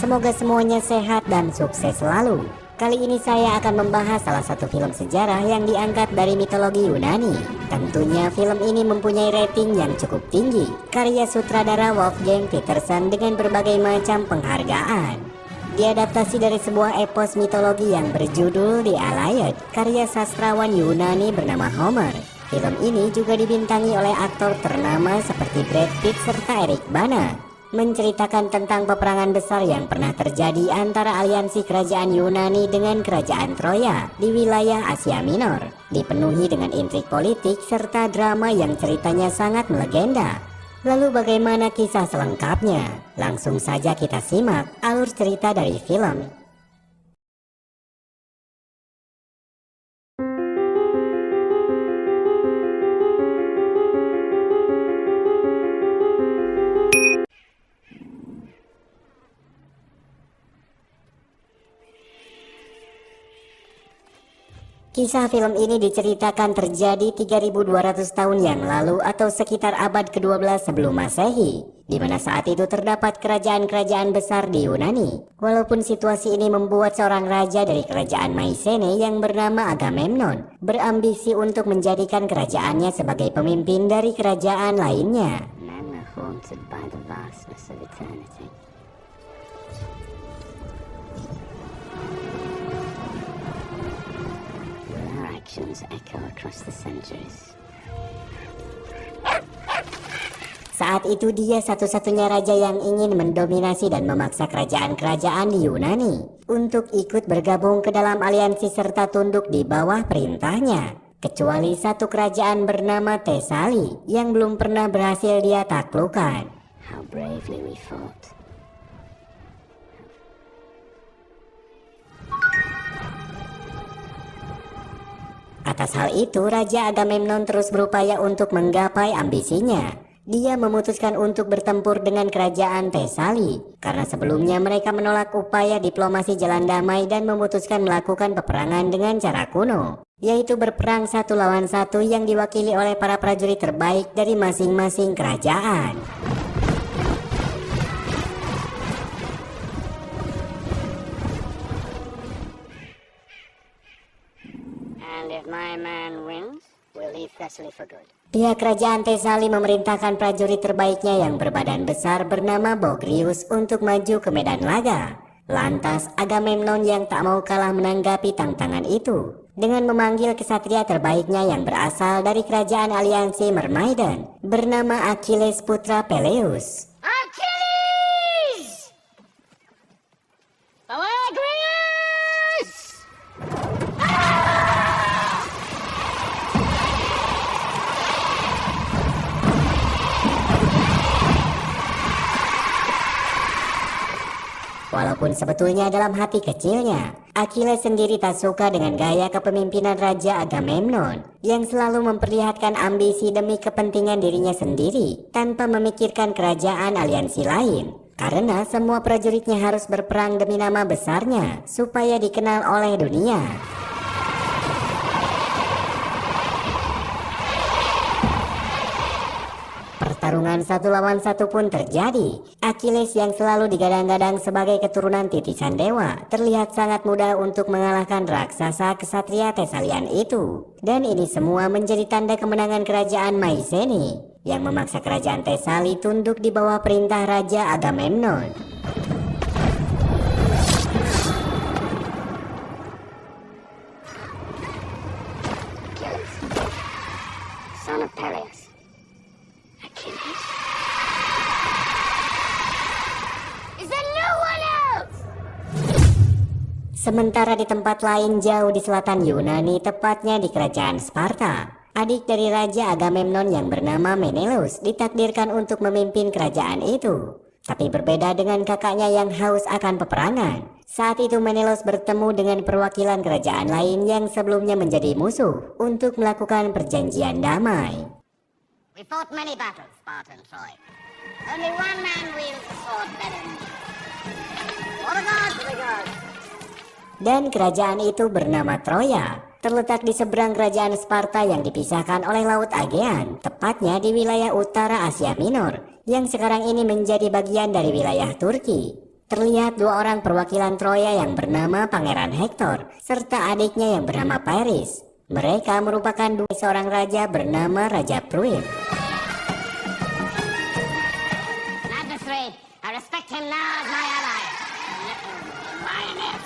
Semoga semuanya sehat dan sukses selalu. Kali ini saya akan membahas salah satu film sejarah yang diangkat dari mitologi Yunani. Tentunya film ini mempunyai rating yang cukup tinggi, karya sutradara Wolfgang Petersen dengan berbagai macam penghargaan. Diadaptasi dari sebuah epos mitologi yang berjudul The Iliad, karya sastrawan Yunani bernama Homer. Film ini juga dibintangi oleh aktor ternama seperti Brad Pitt serta Eric Bana. Menceritakan tentang peperangan besar yang pernah terjadi antara aliansi kerajaan Yunani dengan kerajaan Troya di wilayah Asia Minor, dipenuhi dengan intrik politik serta drama yang ceritanya sangat melegenda. Lalu bagaimana kisah selengkapnya? Langsung saja kita simak alur cerita dari film. Kisah film ini diceritakan terjadi 3200 tahun yang lalu atau sekitar abad ke-12 sebelum Masehi, di mana saat itu terdapat kerajaan-kerajaan besar di Yunani. Walaupun situasi ini membuat seorang raja dari kerajaan Mycenae yang bernama Agamemnon berambisi untuk menjadikan kerajaannya sebagai pemimpin dari kerajaan lainnya. Saat itu dia satu-satunya raja yang ingin mendominasi dan memaksa kerajaan-kerajaan di Yunani untuk ikut bergabung ke dalam aliansi serta tunduk di bawah perintahnya. Kecuali satu kerajaan bernama Thesali yang belum pernah berhasil dia taklukkan. How bravely we fought. Atas hal itu, Raja Agamemnon terus berupaya untuk menggapai ambisinya. Dia memutuskan untuk bertempur dengan kerajaan Thesali, karena sebelumnya mereka menolak upaya diplomasi jalan damai dan memutuskan melakukan peperangan dengan cara kuno, yaitu berperang satu lawan satu yang diwakili oleh para prajurit terbaik dari masing-masing kerajaan. Pihak kerajaan Thesali memerintahkan prajurit terbaiknya yang berbadan besar bernama Bogrius untuk maju ke medan laga. Lantas Agamemnon yang tak mau kalah menanggapi tantangan itu dengan memanggil kesatria terbaiknya yang berasal dari kerajaan aliansi Myrmidon bernama Achilles putra Peleus. Achilles! Walaupun sebetulnya dalam hati kecilnya, Achilles sendiri tak suka dengan gaya kepemimpinan Raja Agamemnon yang selalu memperlihatkan ambisi demi kepentingan dirinya sendiri tanpa memikirkan kerajaan aliansi lain. Karena semua prajuritnya harus berperang demi nama besarnya supaya dikenal oleh dunia. Pertarungan satu lawan satu pun terjadi. Achilles yang selalu digadang-gadang sebagai keturunan titisan dewa terlihat sangat mudah untuk mengalahkan raksasa kesatria Thesalian itu. Dan ini semua menjadi tanda kemenangan kerajaan Mycenae yang memaksa kerajaan Thesali tunduk di bawah perintah Raja Agamemnon. Son of Peleus. Sementara di tempat lain jauh di selatan Yunani, tepatnya di kerajaan Sparta, adik dari Raja Agamemnon yang bernama Menelaus ditakdirkan untuk memimpin kerajaan itu. Tapi berbeda dengan kakaknya yang haus akan peperangan. Saat itu Menelaus bertemu dengan perwakilan kerajaan lain yang sebelumnya menjadi musuh untuk melakukan perjanjian damai. We fought many battles, Spartan Troy. Only one man wields the sword better than you. For the gods, for the gods. Dan kerajaan itu bernama Troya, terletak di seberang kerajaan Sparta yang dipisahkan oleh Laut Aegean, tepatnya di wilayah utara Asia Minor, yang sekarang ini menjadi bagian dari wilayah Turki. Terlihat dua orang perwakilan Troya yang bernama Pangeran Hektor serta adiknya yang bernama Paris. Mereka merupakan dua seorang raja bernama Raja Pruit. I respect him now as my ally. Lioness.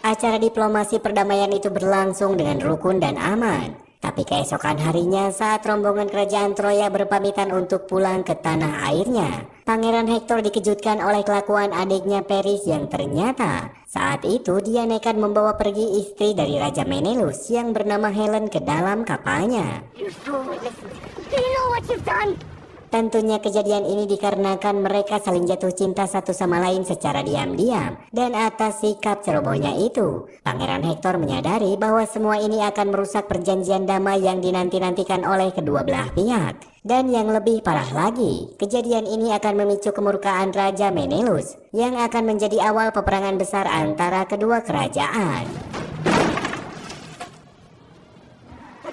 Acara diplomasi perdamaian itu berlangsung dengan rukun dan aman. Tapi keesokan harinya saat rombongan kerajaan Troya berpamitan untuk pulang ke tanah airnya, Pangeran Hektor dikejutkan oleh kelakuan adiknya Paris yang ternyata saat itu dia nekat membawa pergi istri dari Raja Menelaus yang bernama Helen ke dalam kapalnya. You fool, listen. Do you know what you've done? Tentunya kejadian ini dikarenakan mereka saling jatuh cinta satu sama lain secara diam-diam. Dan atas sikap cerobohnya itu, Pangeran Hektor menyadari bahwa semua ini akan merusak perjanjian damai yang dinanti-nantikan oleh kedua belah pihak. Dan yang lebih parah lagi, kejadian ini akan memicu kemurkaan Raja Menelaus yang akan menjadi awal peperangan besar antara kedua kerajaan.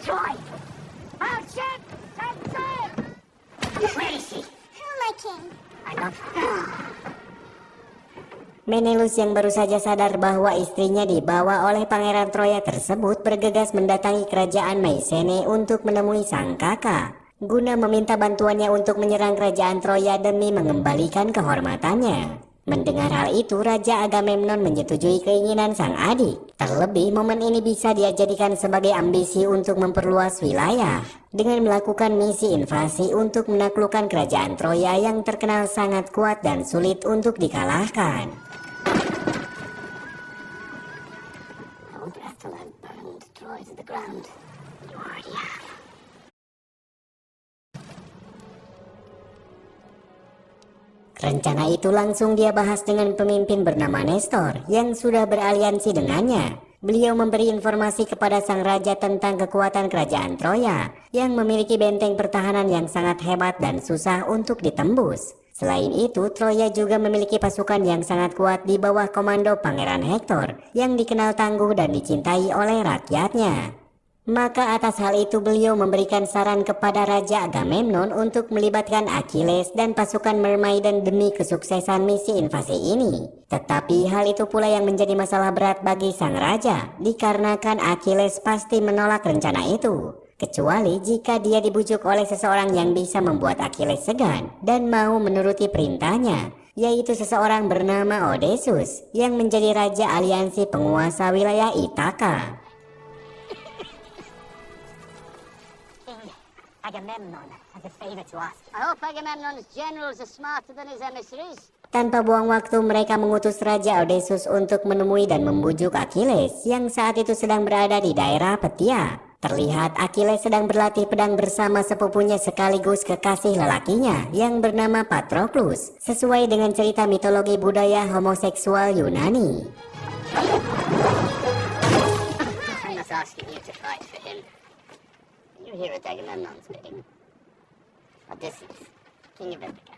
Troy! Oh shit! Where is she? Oh, my king. I love her. Menelaus yang baru saja sadar bahwa istrinya dibawa oleh pangeran Troya tersebut bergegas mendatangi kerajaan Mycenae untuk menemui sang kakak, guna meminta bantuannya untuk menyerang kerajaan Troya demi mengembalikan kehormatannya. Mendengar hal itu, Raja Agamemnon menyetujui keinginan sang adik. Terlebih, momen ini bisa dia jadikan sebagai ambisi untuk memperluas wilayah dengan melakukan misi invasi untuk menaklukkan kerajaan Troya yang terkenal sangat kuat dan sulit untuk dikalahkan. I won't have to let burn Troy to the ground. You already have. Rencana itu langsung dia bahas dengan pemimpin bernama Nestor yang sudah beraliansi dengannya. Beliau memberi informasi kepada sang raja tentang kekuatan kerajaan Troya yang memiliki benteng pertahanan yang sangat hebat dan susah untuk ditembus. Selain itu, Troya juga memiliki pasukan yang sangat kuat di bawah komando Pangeran Hektor yang dikenal tangguh dan dicintai oleh rakyatnya. Maka atas hal itu beliau memberikan saran kepada Raja Agamemnon untuk melibatkan Achilles dan pasukan Myrmidon demi kesuksesan misi invasi ini. Tetapi hal itu pula yang menjadi masalah berat bagi sang raja, dikarenakan Achilles pasti menolak rencana itu. Kecuali jika dia dibujuk oleh seseorang yang bisa membuat Achilles segan dan mau menuruti perintahnya, yaitu seseorang bernama Odysseus yang menjadi raja aliansi penguasa wilayah Ithaka. Agamemnon has a favor to ask. I hope Agamemnon's generals are smarter than his emissaries. Tanpa buang waktu, mereka mengutus Raja Odysseus untuk menemui dan membujuk Achilles yang saat itu sedang berada di daerah Petia. Terlihat Achilles sedang berlatih pedang bersama sepupunya sekaligus kekasih lelakinya yang bernama Patroclus, sesuai dengan cerita mitologi budaya homoseksual Yunani. I'm not asking you to fight for him. You're here at Agamemnon's bidding. Odysseus, king of Ithaca.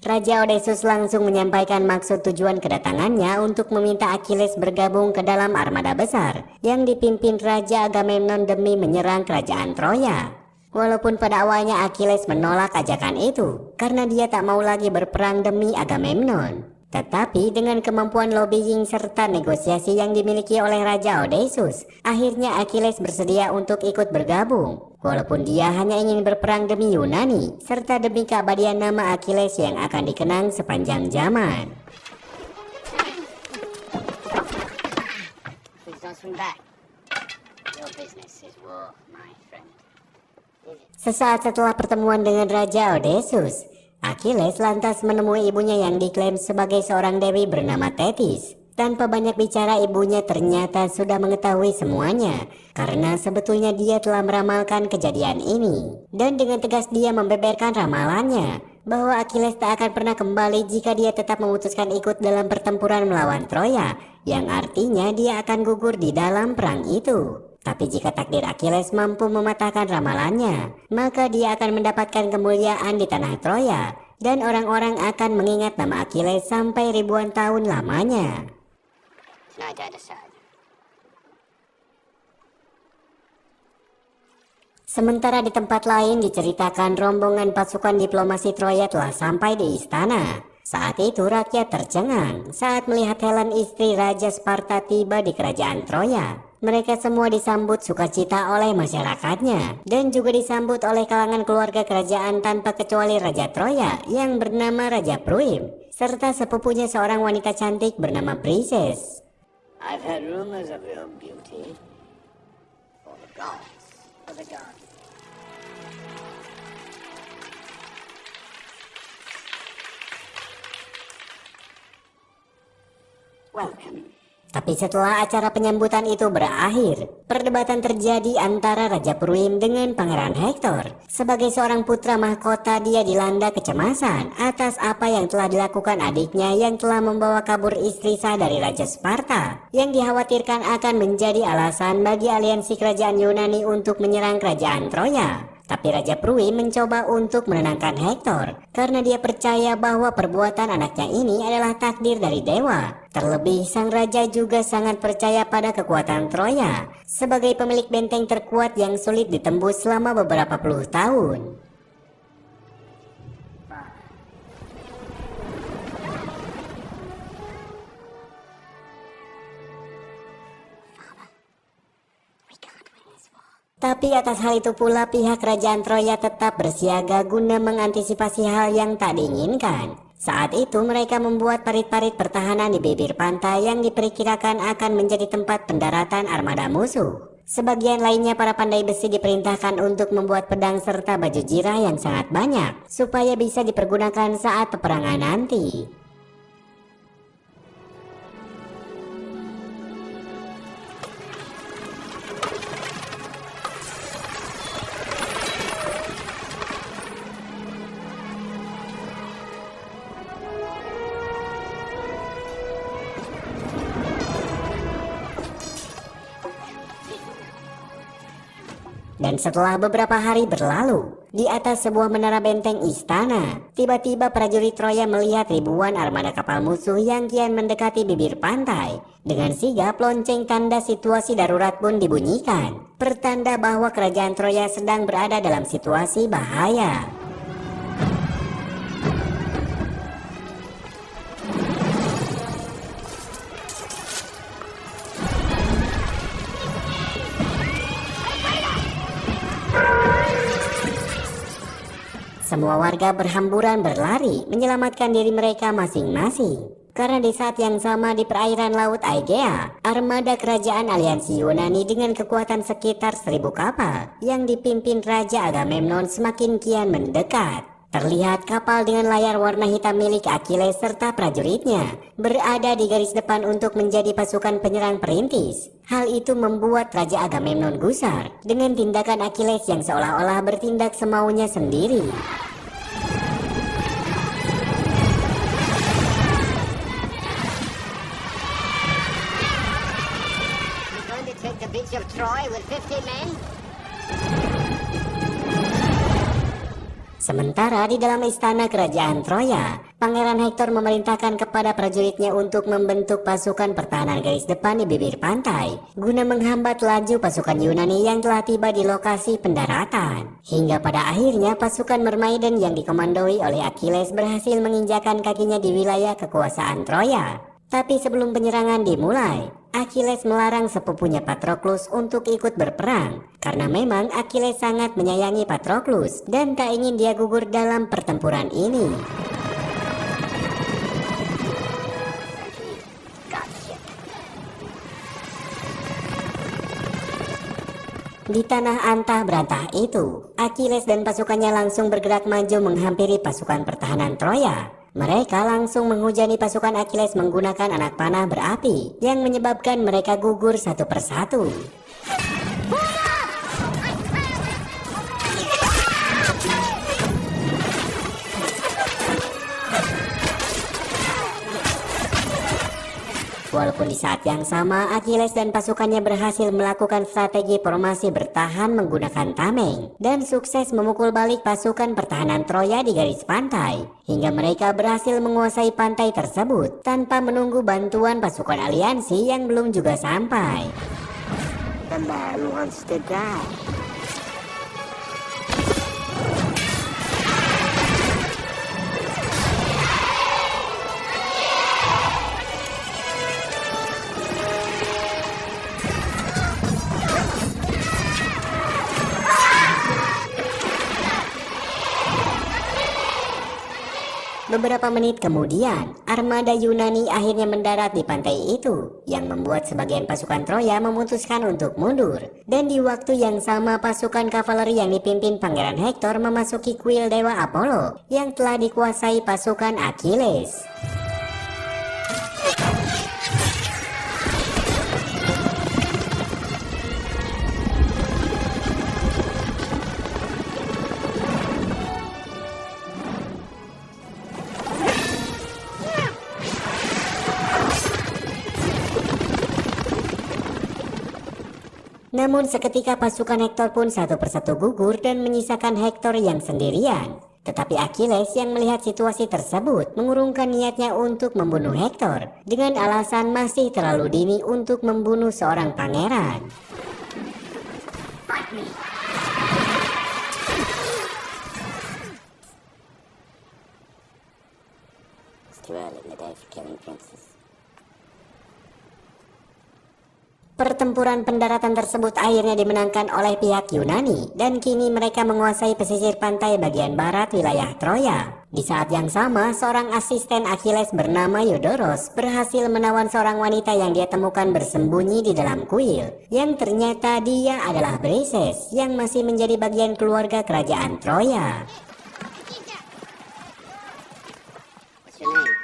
Raja Odysseus langsung menyampaikan maksud tujuan kedatangannya untuk meminta Achilles bergabung ke dalam armada besar yang dipimpin Raja Agamemnon demi menyerang kerajaan Troya. Walaupun pada awalnya Achilles menolak ajakan itu karena dia tak mau lagi berperang demi Agamemnon. Tetapi dengan kemampuan lobbying serta negosiasi yang dimiliki oleh Raja Odysseus, akhirnya Achilles bersedia untuk ikut bergabung. Walaupun dia hanya ingin berperang demi Yunani, serta demi keabadian nama Achilles yang akan dikenang sepanjang zaman. Please don't swing back. Your business is war, my friend. Sesaat setelah pertemuan dengan Raja Odysseus, Achilles lantas menemui ibunya yang diklaim sebagai seorang dewi bernama Thetis. Tanpa banyak bicara, ibunya ternyata sudah mengetahui semuanya karena sebetulnya dia telah meramalkan kejadian ini. Dan dengan tegas dia membeberkan ramalannya bahwa Achilles tak akan pernah kembali jika dia tetap memutuskan ikut dalam pertempuran melawan Troya, yang artinya dia akan gugur di dalam perang itu. Tapi jika takdir Achilles mampu mematahkan ramalannya, maka dia akan mendapatkan kemuliaan di tanah Troya, dan orang-orang akan mengingat nama Achilles sampai ribuan tahun lamanya. Tonight I decide. Sementara di tempat lain diceritakan rombongan pasukan diplomasi Troya telah sampai di istana. Saat itu rakyat tercengang saat melihat Helen istri Raja Sparta tiba di kerajaan Troya. Mereka semua disambut sukacita oleh masyarakatnya dan juga disambut oleh kalangan keluarga kerajaan tanpa kecuali Raja Troya yang bernama Raja Priam serta sepupunya seorang wanita cantik bernama Brises. I've heard rumors of your beauty. For the gods. For the gods. Welcome. Tapi setelah acara penyambutan itu berakhir, perdebatan terjadi antara Raja Priam dengan Pangeran Hektor. Sebagai seorang putra mahkota, dia dilanda kecemasan atas apa yang telah dilakukan adiknya yang telah membawa kabur istri sah dari Raja Sparta, yang dikhawatirkan akan menjadi alasan bagi aliansi kerajaan Yunani untuk menyerang kerajaan Troya. Tapi Raja Priam mencoba untuk menenangkan Hektor karena dia percaya bahwa perbuatan anaknya ini adalah takdir dari dewa. Terlebih sang raja juga sangat percaya pada kekuatan Troya sebagai pemilik benteng terkuat yang sulit ditembus selama beberapa puluh tahun. Tapi atas hal itu pula pihak kerajaan Troya tetap bersiaga guna mengantisipasi hal yang tak diinginkan. Saat itu mereka membuat parit-parit pertahanan di bibir pantai yang diperkirakan akan menjadi tempat pendaratan armada musuh. Sebagian lainnya para pandai besi diperintahkan untuk membuat pedang serta baju jirah yang sangat banyak supaya bisa dipergunakan saat peperangan nanti. Dan setelah beberapa hari berlalu, di atas sebuah menara benteng istana, tiba-tiba prajurit Troya melihat ribuan armada kapal musuh yang kian mendekati bibir pantai. Dengan sigap lonceng tanda situasi darurat pun dibunyikan, pertanda bahwa kerajaan Troya sedang berada dalam situasi bahaya. Semua warga berhamburan berlari menyelamatkan diri mereka masing-masing. Karena di saat yang sama di perairan laut Aegea, armada kerajaan aliansi Yunani dengan kekuatan sekitar 1000 kapal yang dipimpin Raja Agamemnon semakin kian mendekat. Terlihat kapal dengan layar warna hitam milik Achilles serta prajuritnya berada di garis depan untuk menjadi pasukan penyerang perintis. Hal itu membuat Raja Agamemnon gusar dengan tindakan Achilles yang seolah-olah bertindak semaunya sendiri. You're going to take the beach of Troy with 50 men? Sementara di dalam istana kerajaan Troya, Pangeran Hektor memerintahkan kepada prajuritnya untuk membentuk pasukan pertahanan garis depan di bibir pantai guna menghambat laju pasukan Yunani yang telah tiba di lokasi pendaratan. Hingga pada akhirnya pasukan Mermaiden yang dikomandoi oleh Achilles berhasil menginjakan kakinya di wilayah kekuasaan Troya. Tapi sebelum penyerangan dimulai, Achilles melarang sepupunya Patroclus untuk ikut berperang karena memang Achilles sangat menyayangi Patroclus dan tak ingin dia gugur dalam pertempuran ini. Di tanah antah berantah itu, Achilles dan pasukannya langsung bergerak maju menghampiri pasukan pertahanan Troya. Mereka langsung menghujani pasukan Achilles menggunakan anak panah berapi yang menyebabkan mereka gugur satu persatu. Walaupun di saat yang sama Achilles dan pasukannya berhasil melakukan strategi formasi bertahan menggunakan tameng dan sukses memukul balik pasukan pertahanan Troya di garis pantai hingga mereka berhasil menguasai pantai tersebut tanpa menunggu bantuan pasukan aliansi yang belum juga sampai. The man wants to die. Beberapa menit kemudian, armada Yunani akhirnya mendarat di pantai itu, yang membuat sebagian pasukan Troya memutuskan untuk mundur. Dan di waktu yang sama, pasukan kavaleri yang dipimpin Pangeran Hektor memasuki kuil Dewa Apollo, yang telah dikuasai pasukan Achilles. Namun seketika pasukan Hektor pun satu persatu gugur dan menyisakan Hektor yang sendirian. Tetapi Achilles yang melihat situasi tersebut mengurungkan niatnya untuk membunuh Hektor dengan alasan masih terlalu dini untuk membunuh seorang pangeran. It's too early in the day for killing princes. Pertempuran pendaratan tersebut akhirnya dimenangkan oleh pihak Yunani dan kini mereka menguasai pesisir pantai bagian barat wilayah Troya. Di saat yang sama, seorang asisten Achilles bernama Yodoros berhasil menawan seorang wanita yang dia temukan bersembunyi di dalam kuil, yang ternyata dia adalah Briseis yang masih menjadi bagian keluarga kerajaan Troya. What's your name?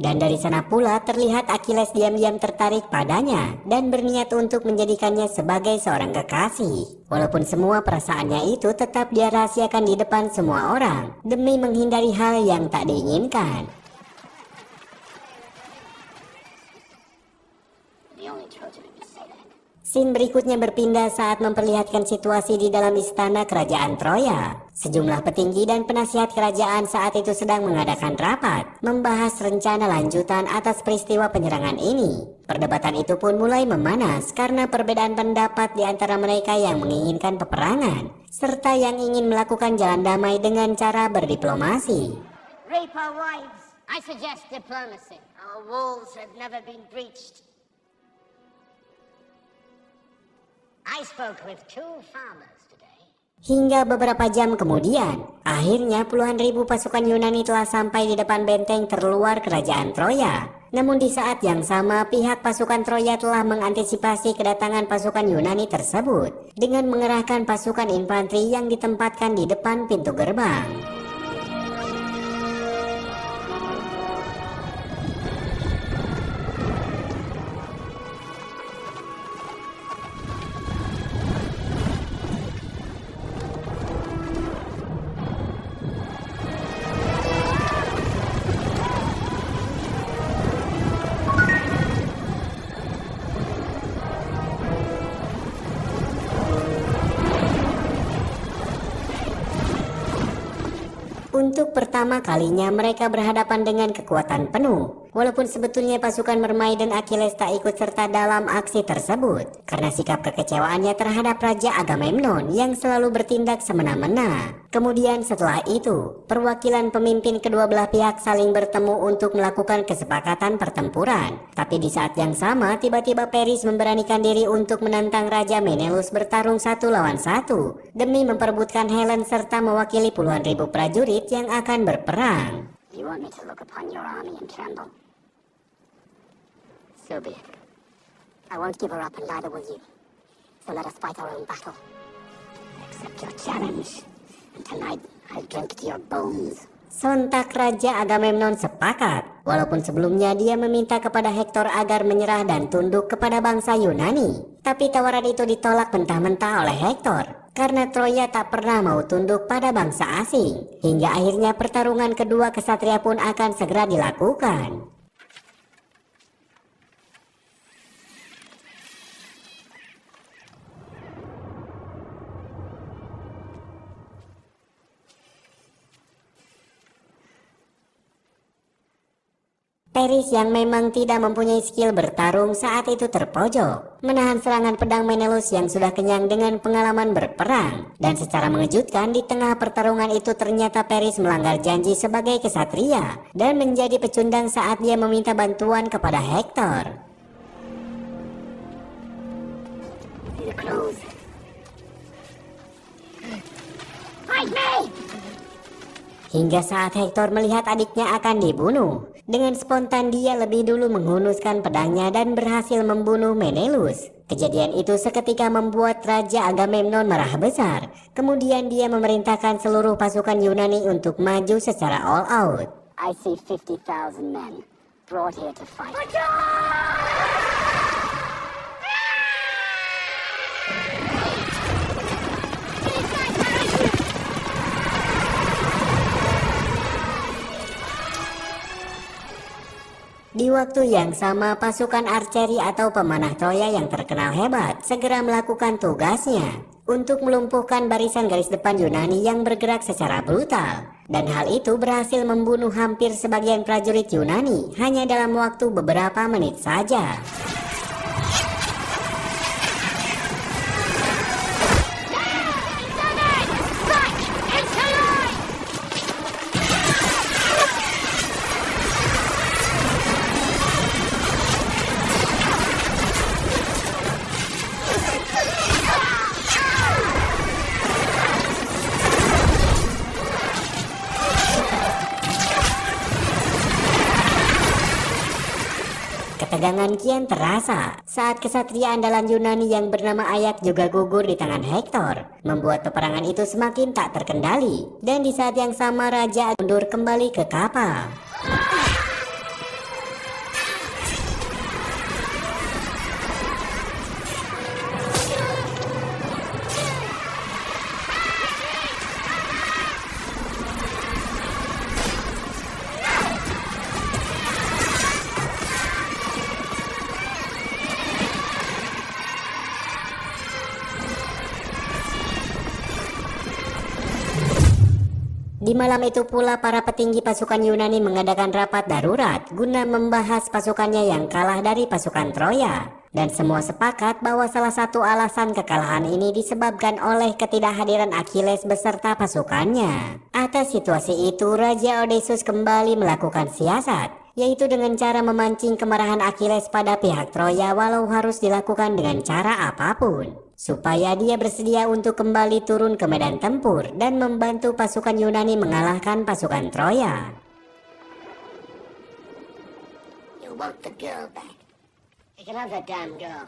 Dan dari sana pula terlihat Achilles diam-diam tertarik padanya dan berniat untuk menjadikannya sebagai seorang kekasih. Walaupun semua perasaannya itu tetap dia rahasiakan di depan semua orang demi menghindari hal yang tak diinginkan. The only Trojan who can say that. Scene berikutnya berpindah saat memperlihatkan situasi di dalam istana kerajaan Troya. Sejumlah petinggi dan penasihat kerajaan saat itu sedang mengadakan rapat, membahas rencana lanjutan atas peristiwa penyerangan ini. Perdebatan itu pun mulai memanas karena perbedaan pendapat di antara mereka yang menginginkan peperangan, serta yang ingin melakukan jalan damai dengan cara berdiplomasi. Rape our wives. I suggest diplomacy. Our walls have never been breached. I spoke with 2 farmers today. Hingga beberapa jam kemudian, akhirnya puluhan ribu pasukan Yunani telah sampai di depan benteng terluar kerajaan Troya. Namun di saat yang sama, pihak pasukan Troya telah mengantisipasi kedatangan pasukan Yunani tersebut dengan mengerahkan pasukan infanteri yang ditempatkan di depan pintu gerbang. Untuk pertama kalinya mereka berhadapan dengan kekuatan penuh. Walaupun sebetulnya pasukan Mermaid dan Achilles tak ikut serta dalam aksi tersebut karena sikap kekecewaannya terhadap Raja Agamemnon yang selalu bertindak semena-mena. Kemudian setelah itu, perwakilan pemimpin kedua belah pihak saling bertemu untuk melakukan kesepakatan pertempuran. Tapi di saat yang sama, tiba-tiba Paris memberanikan diri untuk menantang Raja Menelaus bertarung 1 lawan 1 demi memperebutkan Helen serta mewakili puluhan ribu prajurit yang akan berperang. You want me to look upon your army and tremble? So be it. I won't give her up and neither will you. So let us fight our own battle. Accept your challenge. And tonight I'll drink to your bones. Sontak Raja Agamemnon sepakat, walaupun sebelumnya dia meminta kepada Hektor agar menyerah dan tunduk kepada bangsa Yunani. Tapi tawaran itu ditolak mentah-mentah oleh Hektor, karena Troya tak pernah mau tunduk pada bangsa asing. Hingga akhirnya pertarungan kedua kesatria pun akan segera dilakukan. Paris yang memang tidak mempunyai skill bertarung saat itu terpojok, menahan serangan pedang Menelaus yang sudah kenyang dengan pengalaman berperang. Dan secara mengejutkan di tengah pertarungan itu ternyata Paris melanggar janji sebagai kesatria dan menjadi pecundang saat dia meminta bantuan kepada Hektor. The clothes. Fight me! Hingga saat Hektor melihat adiknya akan dibunuh, dengan spontan dia lebih dulu menghunuskan pedangnya dan berhasil membunuh Menelaus. Kejadian itu seketika membuat Raja Agamemnon marah besar. Kemudian dia memerintahkan seluruh pasukan Yunani untuk maju secara all out. I see 50,000 men brought here to fight. Di waktu yang sama, pasukan archeri atau pemanah Troya yang terkenal hebat segera melakukan tugasnya untuk melumpuhkan barisan garis depan Yunani yang bergerak secara brutal. Dan hal itu berhasil membunuh hampir sebagian prajurit Yunani hanya dalam waktu beberapa menit saja. Ketegangan kian terasa saat kesatria andalan Yunani yang bernama Ayak juga gugur di tangan Hektor, membuat peperangan itu semakin tak terkendali. Dan di saat yang sama Raja mundur kembali ke kapal. Di malam itu pula para petinggi pasukan Yunani mengadakan rapat darurat guna membahas pasukannya yang kalah dari pasukan Troya. Dan semua sepakat bahwa salah satu alasan kekalahan ini disebabkan oleh ketidakhadiran Achilles beserta pasukannya. Atas situasi itu, Raja Odysseus kembali melakukan siasat, yaitu dengan cara memancing kemarahan Achilles pada pihak Troya walau harus dilakukan dengan cara apapun, supaya dia bersedia untuk kembali turun ke medan tempur dan membantu pasukan Yunani mengalahkan pasukan Troya. You want the girl back? You can have that damn girl.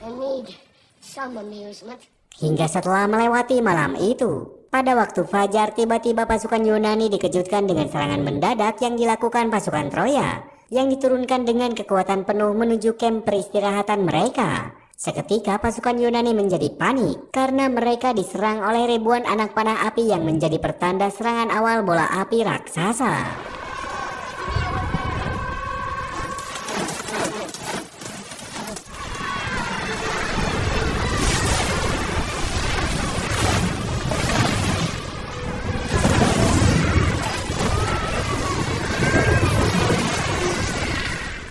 I need some amusement. Hingga setelah melewati malam itu, pada waktu fajar tiba-tiba pasukan Yunani dikejutkan dengan serangan mendadak yang dilakukan pasukan Troya, yang diturunkan dengan kekuatan penuh menuju kamp peristirahatan mereka. Seketika pasukan Yunani menjadi panik karena mereka diserang oleh ribuan anak panah api yang menjadi pertanda serangan awal bola api raksasa.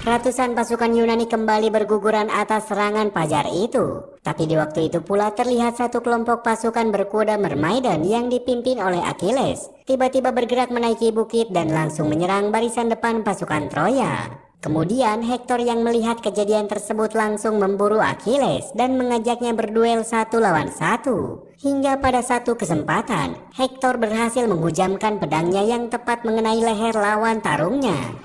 Ratusan pasukan Yunani kembali berguguran atas serangan fajar itu. Tapi di waktu itu pula terlihat satu kelompok pasukan berkuda Mermaidan yang dipimpin oleh Achilles tiba-tiba bergerak menaiki bukit dan langsung menyerang barisan depan pasukan Troya. Kemudian Hektor yang melihat kejadian tersebut langsung memburu Achilles dan mengajaknya berduel 1 lawan 1. Hingga pada satu kesempatan, Hektor berhasil menghujamkan pedangnya yang tepat mengenai leher lawan tarungnya.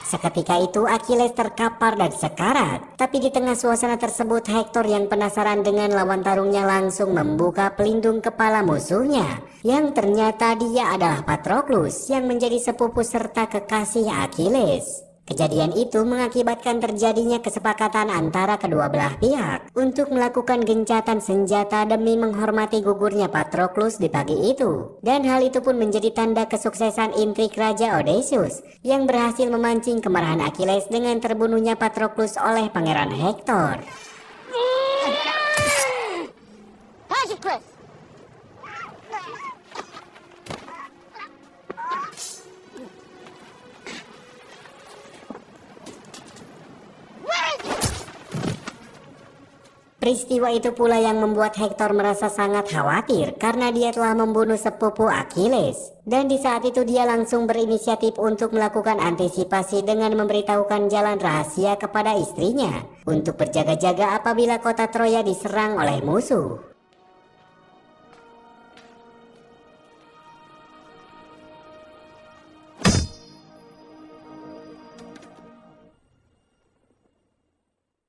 Seketika itu Achilles terkapar dan sekarat. Tapi di tengah suasana tersebut Hektor yang penasaran dengan lawan tarungnya langsung membuka pelindung kepala musuhnya, yang ternyata dia adalah Patroclus yang menjadi sepupu serta kekasih Achilles. Kejadian itu mengakibatkan terjadinya kesepakatan antara kedua belah pihak untuk melakukan gencatan senjata demi menghormati gugurnya Patroclus di pagi itu. Dan hal itu pun menjadi tanda kesuksesan intrik Raja Odysseus yang berhasil memancing kemarahan Achilles dengan terbunuhnya Patroclus oleh Pangeran Hektor. Patroclus! Peristiwa itu pula yang membuat Hektor merasa sangat khawatir karena dia telah membunuh sepupu Achilles. Dan di saat itu dia langsung berinisiatif untuk melakukan antisipasi dengan memberitahukan jalan rahasia kepada istrinya untuk berjaga-jaga apabila kota Troya diserang oleh musuh.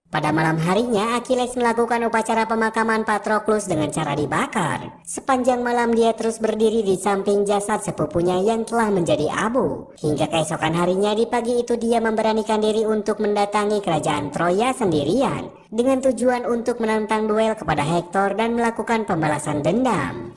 Pada malam harinya, Achilles melakukan upacara pemakaman Patroclus dengan cara dibakar. Sepanjang malam dia terus berdiri di samping jasad sepupunya yang telah menjadi abu. Hingga keesokan harinya di pagi itu dia memberanikan diri untuk mendatangi kerajaan Troya sendirian. Dengan tujuan untuk menantang duel kepada Hektor dan melakukan pembalasan dendam.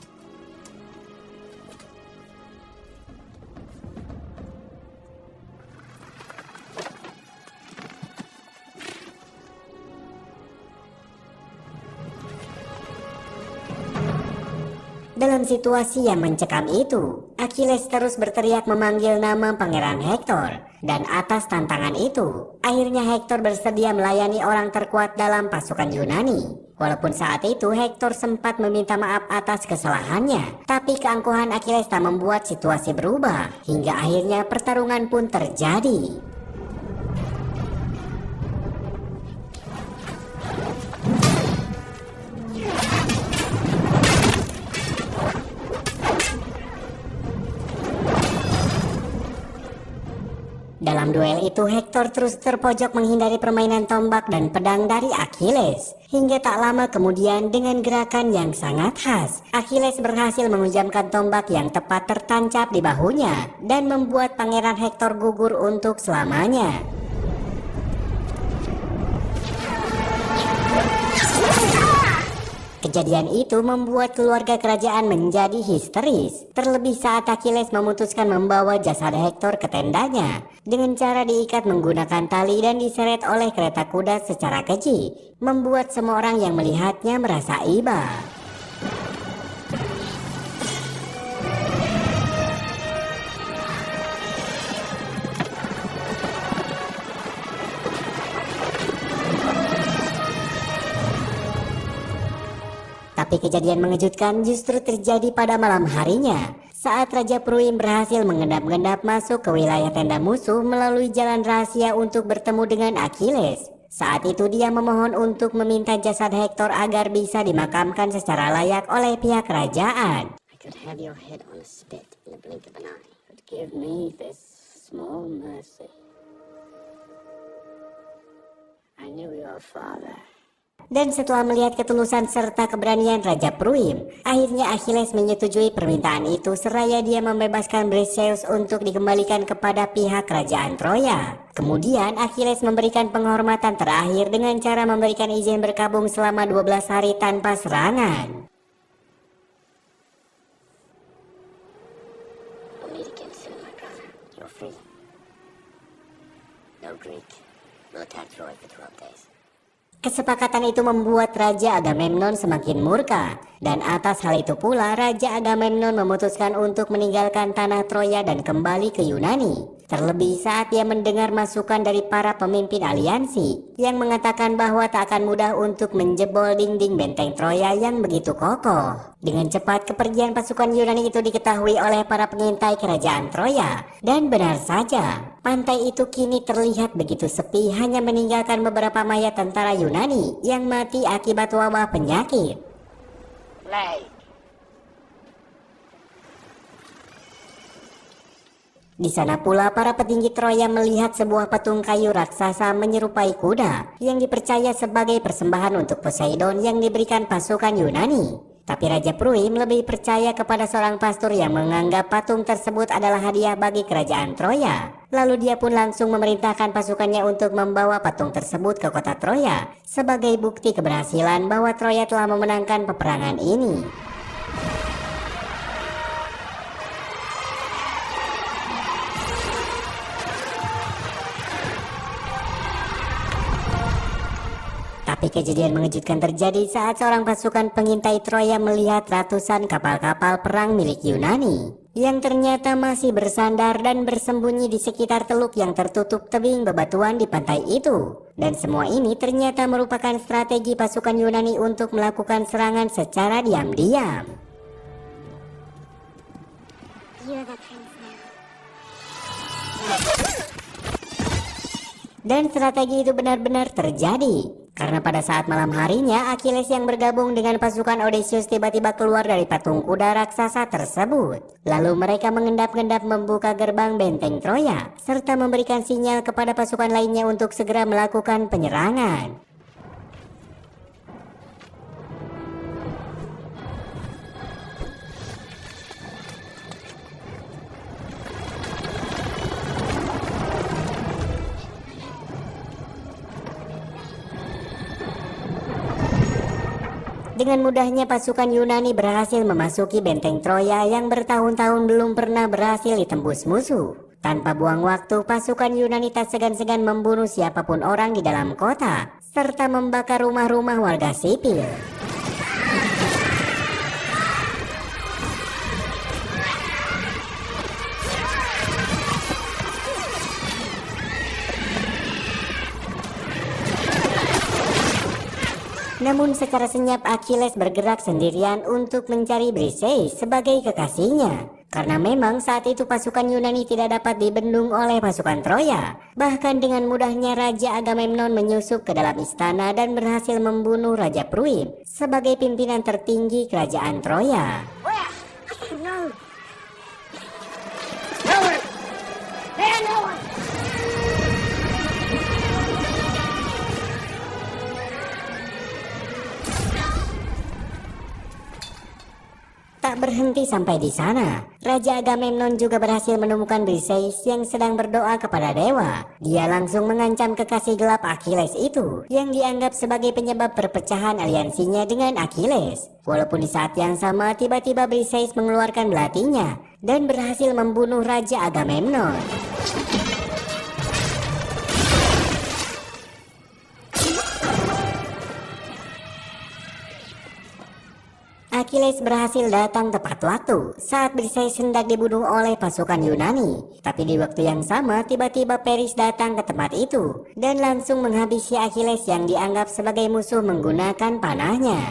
Dalam situasi yang mencekam itu, Achilles terus berteriak memanggil nama Pangeran Hektor. Dan atas tantangan itu, akhirnya Hektor bersedia melayani orang terkuat dalam pasukan Yunani. Walaupun saat itu Hektor sempat meminta maaf atas kesalahannya, tapi keangkuhan Achilles tak membuat situasi berubah, hingga akhirnya pertarungan pun terjadi. Dalam duel itu Hektor terus terpojok menghindari permainan tombak dan pedang dari Achilles. Hingga tak lama kemudian dengan gerakan yang sangat khas, Achilles berhasil menghujamkan tombak yang tepat tertancap di bahunya dan membuat Pangeran Hektor gugur untuk selamanya. Kejadian itu membuat keluarga kerajaan menjadi histeris, terlebih saat Achilles memutuskan membawa jasad Hektor ke tendanya dengan cara diikat menggunakan tali dan diseret oleh kereta kuda secara keji, membuat semua orang yang melihatnya merasa iba. Tapi kejadian mengejutkan justru terjadi pada malam harinya, saat Raja Pruim berhasil mengendap-endap masuk ke wilayah tenda musuh melalui jalan rahasia untuk bertemu dengan Achilles. Saat itu dia memohon untuk meminta jasad Hektor agar bisa dimakamkan secara layak oleh pihak kerajaan. I could have your head on a spit in the blink of an eye, but give me this small mercy. I knew your father. Dan setelah melihat ketulusan serta keberanian Raja Pruim, akhirnya Achilles menyetujui permintaan itu seraya dia membebaskan Briseis untuk dikembalikan kepada pihak kerajaan Troya. Kemudian Achilles memberikan penghormatan terakhir dengan cara memberikan izin berkabung selama 12 hari tanpa serangan. We'll meet again soon, my brother. You're free. No Greek will attack Troy for 12 days. Kesepakatan itu membuat Raja Agamemnon semakin murka, dan atas hal itu pula Raja Agamemnon memutuskan untuk meninggalkan tanah Troya dan kembali ke Yunani. Terlebih saat dia mendengar masukan dari para pemimpin aliansi yang mengatakan bahwa tak akan mudah untuk menjebol dinding benteng Troya yang begitu kokoh. Dengan cepat kepergian pasukan Yunani itu diketahui oleh para pengintai kerajaan Troya, dan benar saja, pantai itu kini terlihat begitu sepi, hanya meninggalkan beberapa mayat tentara Yunani yang mati akibat wabah penyakit. Plague. Di sana pula para petinggi Troya melihat sebuah patung kayu raksasa menyerupai kuda yang dipercaya sebagai persembahan untuk Poseidon yang diberikan pasukan Yunani. Tapi Raja Pruim lebih percaya kepada seorang pastor yang menganggap patung tersebut adalah hadiah bagi kerajaan Troya. Lalu dia pun langsung memerintahkan pasukannya untuk membawa patung tersebut ke kota Troya sebagai bukti keberhasilan bahwa Troya telah memenangkan peperangan ini. Tapi kejadian mengejutkan terjadi saat seorang pasukan pengintai Troya melihat ratusan kapal-kapal perang milik Yunani. yang ternyata masih bersandar dan bersembunyi di sekitar teluk yang tertutup tebing bebatuan di pantai itu. Dan semua ini ternyata merupakan strategi pasukan Yunani untuk melakukan serangan secara diam-diam. You're the prince now. Dan strategi itu benar-benar terjadi. Karena pada saat malam harinya, Achilles yang bergabung dengan pasukan Odysseus tiba-tiba keluar dari patung kuda raksasa tersebut. Lalu mereka mengendap-endap membuka gerbang benteng Troya, serta memberikan sinyal kepada pasukan lainnya untuk segera melakukan penyerangan. Dengan mudahnya pasukan Yunani berhasil memasuki benteng Troya yang bertahun-tahun belum pernah berhasil ditembus musuh. Tanpa buang waktu, pasukan Yunani tak segan-segan membunuh siapapun orang di dalam kota, serta membakar rumah-rumah warga sipil. Namun secara senyap Achilles bergerak sendirian untuk mencari Briseis sebagai kekasihnya. Karena memang saat itu pasukan Yunani tidak dapat dibendung oleh pasukan Troya. Bahkan dengan mudahnya Raja Agamemnon menyusup ke dalam istana dan berhasil membunuh Raja Pruim sebagai pimpinan tertinggi kerajaan Troya. Where? No. Nowhere. There no one. Tak berhenti sampai di sana, Raja Agamemnon juga berhasil menemukan Briseis yang sedang berdoa kepada dewa. Dia langsung mengancam kekasih gelap Achilles itu, yang dianggap sebagai penyebab perpecahan aliansinya dengan Achilles. Walaupun di saat yang sama tiba-tiba Briseis mengeluarkan belatinya dan berhasil membunuh Raja Agamemnon. Achilles berhasil datang tepat waktu saat Briseis hendak dibunuh oleh pasukan Yunani. Tapi di waktu yang sama tiba-tiba Paris datang ke tempat itu dan langsung menghabisi Achilles yang dianggap sebagai musuh menggunakan panahnya.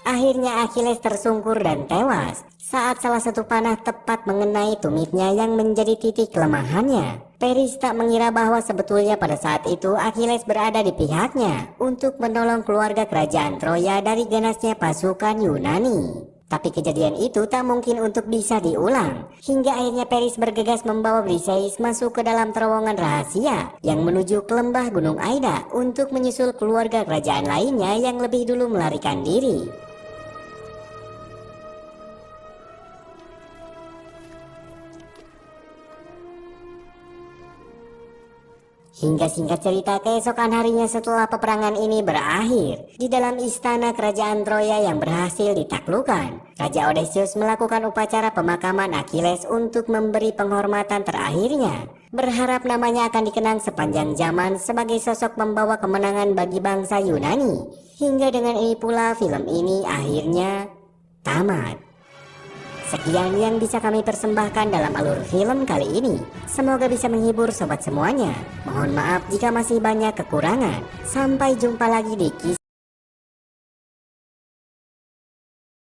Akhirnya Achilles tersungkur dan tewas saat salah satu panah tepat mengenai tumitnya yang menjadi titik kelemahannya. Paris tak mengira bahwa sebetulnya pada saat itu Achilles berada di pihaknya untuk menolong keluarga kerajaan Troya dari ganasnya pasukan Yunani. Tapi kejadian itu tak mungkin untuk bisa diulang, hingga akhirnya Paris bergegas membawa Briseis masuk ke dalam terowongan rahasia yang menuju ke lembah Gunung Aida untuk menyusul keluarga kerajaan lainnya yang lebih dulu melarikan diri. Hingga singkat cerita, keesokan harinya setelah peperangan ini berakhir, di dalam istana kerajaan Troya yang berhasil ditaklukkan, Raja Odysseus melakukan upacara pemakaman Achilles untuk memberi penghormatan terakhirnya, berharap namanya akan dikenang sepanjang zaman sebagai sosok membawa kemenangan bagi bangsa Yunani. Hingga dengan ini pula film ini akhirnya tamat. Sekian yang bisa kami persembahkan dalam alur film kali ini. Semoga bisa menghibur sobat semuanya. Mohon maaf jika masih banyak kekurangan. Sampai jumpa lagi di kisah